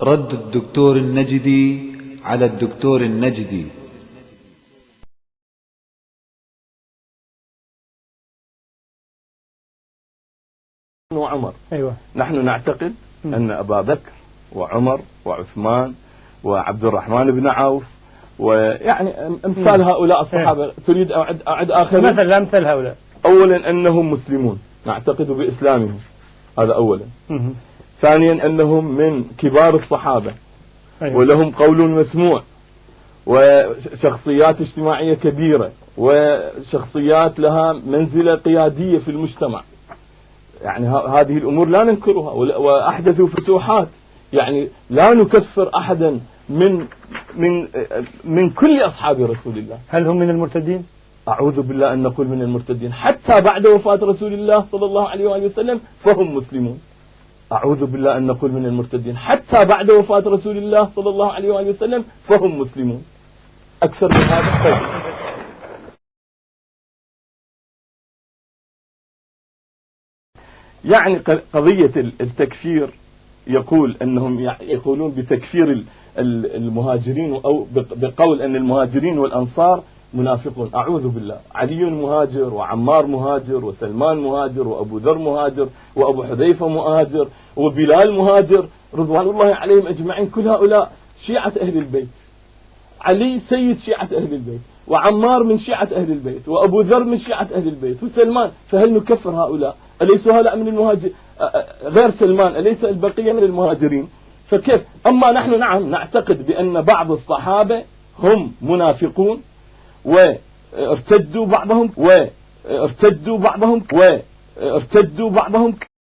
رد الدكتور النجدي على الدكتور النجدي. وعمر. أيوة. نحن نعتقد أن أبا بكر وعمر وعثمان وعبد الرحمن بن عوف ويعني أمثال هؤلاء الصحابة. تريد أعد آخرين؟ مثلا أمثال هؤلاء. أولا أنهم مسلمون، نعتقد بإسلامهم، هذا أولا. ثانيا أنهم من كبار الصحابة. أيوة. ولهم قول مسموع وشخصيات اجتماعية كبيرة وشخصيات لها منزلة قيادية في المجتمع. يعني هذه الأمور لا ننكرها، وأحدثوا فتوحات. يعني لا نكفر أحدا من كل أصحاب رسول الله. هل هم من المرتدين؟ أعوذ بالله أن نقول من المرتدين. حتى بعد وفاة رسول الله صلى الله عليه وآله وسلم فهم مسلمون. أعوذ بالله أن نقول من المرتدين. حتى بعد وفاة رسول الله صلى الله عليه وآله وسلم فهم مسلمون. أكثر من هذا طيب. يعني قضية التكفير، يقول أنهم يقولون بتكفير المهاجرين، أو بقول أن المهاجرين والأنصار منافقون. أعوذ بالله. علي مهاجر، وعمار مهاجر، وسلمان مهاجر، وأبو ذر مهاجر، وأبو حذيفة مهاجر، وبلال مهاجر، رضوان الله عليهم أجمعين. كل هؤلاء شيعة أهل البيت. علي سيد شيعة أهل البيت، وعمار من شيعة أهل البيت، وأبو ذر من شيعة أهل البيت، وسلمان. فهل نكفر هؤلاء؟ أليسوا هؤلاء من المهاجر؟ غير سلمان أليس البقية من المهاجرين؟ فكيف؟ أما نحن نعم نعتقد بأن بعض الصحابة هم منافقون، وارتدوا بعضهم